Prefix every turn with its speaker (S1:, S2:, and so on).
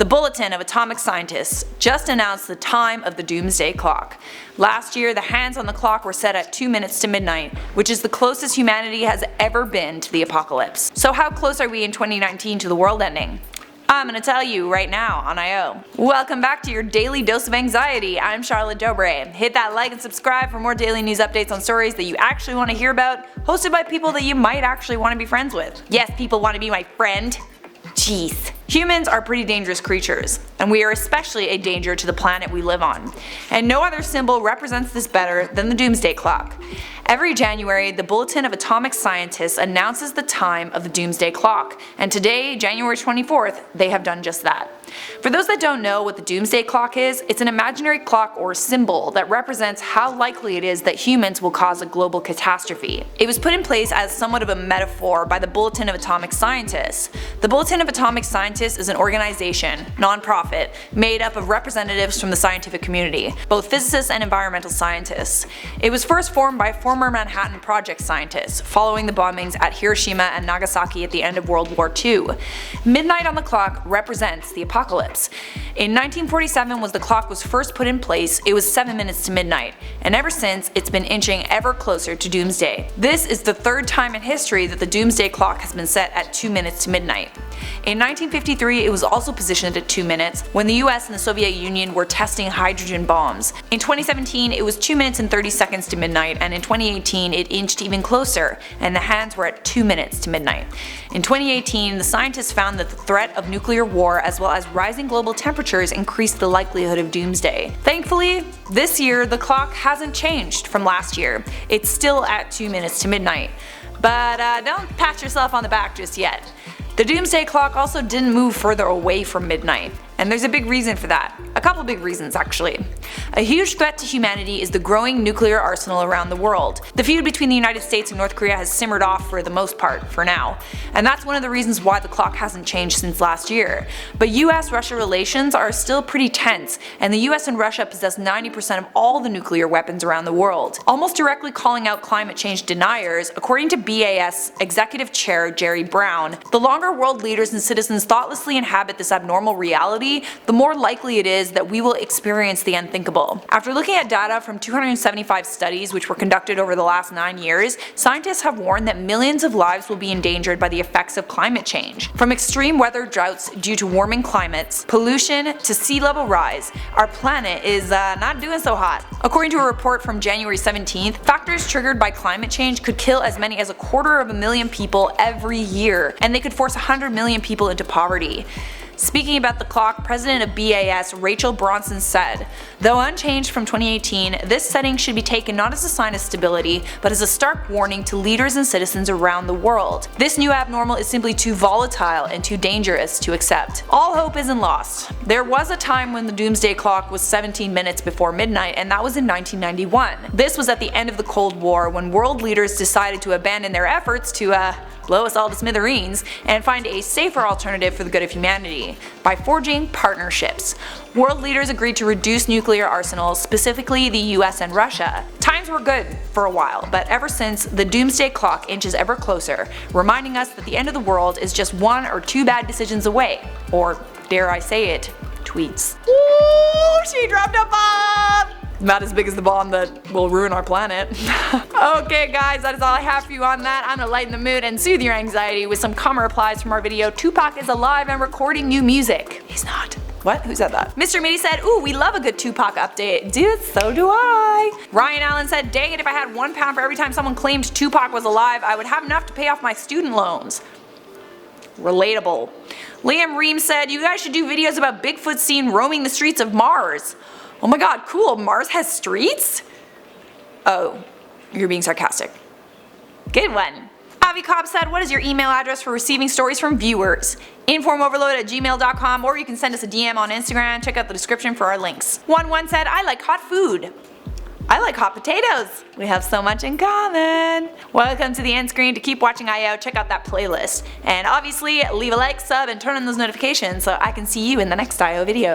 S1: The Bulletin of Atomic Scientists just announced the time of the Doomsday Clock. Last year, the hands on the clock were set at 2 minutes to midnight, which is the closest humanity has ever been to the apocalypse. So how close are we in 2019 to the world ending? I'm gonna tell you right now on I.O. Welcome back to your daily dose of anxiety. I'm Charlotte Dobre. Hit that like and subscribe for more daily news updates on stories that you actually want to hear about, hosted by people that you might actually want to be friends with. Yes, people want to be my friend. Jeez. Humans are pretty dangerous creatures, and we are especially a danger to the planet we live on. And no other symbol represents this better than the Doomsday Clock. Every January, the Bulletin of Atomic Scientists announces the time of the Doomsday Clock, and today, January 24th, they have done just that. For those that don't know what the Doomsday Clock is, it's an imaginary clock or symbol that represents how likely it is that humans will cause a global catastrophe. It was put in place as somewhat of a metaphor by the Bulletin of Atomic Scientists. The Bulletin of Atomic Scientists is an organization, non-profit, made up of representatives from the scientific community, both physicists and environmental scientists. It was first formed by former Manhattan Project scientists, following the bombings at Hiroshima and Nagasaki at the end of World War II. Midnight on the clock represents the apocalypse. In 1947, when the clock was first put in place, it was 7 minutes to midnight, and ever since, it's been inching ever closer to doomsday. This is the third time in history that the Doomsday Clock has been set at 2 minutes to midnight. In 1953, it was also positioned at 2 minutes, when the US and the Soviet Union were testing hydrogen bombs. In 2017, it was 2 minutes and 30 seconds to midnight, and in 2018, it inched even closer, and the hands were at 2 minutes to midnight. In 2018, the scientists found that the threat of nuclear war as well as rising global temperatures increased the likelihood of doomsday. Thankfully, this year the clock hasn't changed from last year. It's still at 2 minutes to midnight. But don't pat yourself on the back just yet. The Doomsday Clock also didn't move further away from midnight, and there's a big reason for that. A couple big reasons actually. A huge threat to humanity is the growing nuclear arsenal around the world. The feud between the United States and North Korea has simmered off for the most part, for now, and that's one of the reasons why the clock hasn't changed since last year. But US-Russia relations are still pretty tense, and the US and Russia possess 90% of all the nuclear weapons around the world. Almost directly calling out climate change deniers, according to BAS Executive Chair Jerry Brown, the longer world leaders and citizens thoughtlessly inhabit this abnormal reality, the more likely it is that we will experience the unthinkable. After looking at data from 275 studies which were conducted over the last 9 years, scientists have warned that millions of lives will be endangered by the effects of climate change. From extreme weather droughts due to warming climates, pollution, to sea level rise, our planet is not doing so hot. According to a report from January 17th, factors triggered by climate change could kill as many as 250,000 people every year, and they could force 100 million people into poverty. Speaking about the clock, President of BAS Rachel Bronson said, "Though unchanged from 2018, this setting should be taken not as a sign of stability, but as a stark warning to leaders and citizens around the world. This new abnormal is simply too volatile and too dangerous to accept." All hope isn't lost. There was a time when the Doomsday Clock was 17 minutes before midnight, and that was in 1991. This was at the end of the Cold War, when world leaders decided to abandon their efforts to blow us all to smithereens and find a safer alternative for the good of humanity by forging partnerships. World leaders agreed to reduce nuclear arsenals, specifically the US and Russia. Times were good for a while, but ever since, the Doomsday Clock inches ever closer, reminding us that the end of the world is just 1 or 2 bad decisions away. Or, dare I say it, tweets. Ooh, she dropped a bomb! Not as big as the bomb that will ruin our planet. Okay guys, that is all I have for you on that. I'm gonna lighten the mood and soothe your anxiety with some common replies from our video. Tupac is alive and recording new music. He's not. What? Who said that? Mr. Mitty said, "Ooh, we love a good Tupac update." Dude, so do I. Ryan Allen said, "Dang it, if I had £1 for every time someone claimed Tupac was alive, I would have enough to pay off my student loans." Relatable. Liam Ream said, "You guys should do videos about Bigfoot seen roaming the streets of Mars." Oh my god, cool, Mars has streets? Oh, you're being sarcastic. Good one. Avi Cobb said, "What is your email address for receiving stories from viewers?" InformOverload@gmail.com, or you can send us a DM on Instagram. Check out the description for our links. 1-1 said, "I like hot food." I like hot potatoes. We have so much in common. Welcome to the end screen. To keep watching I.O., check out that playlist. And obviously, leave a like, sub, and turn on those notifications so I can see you in the next I.O. video.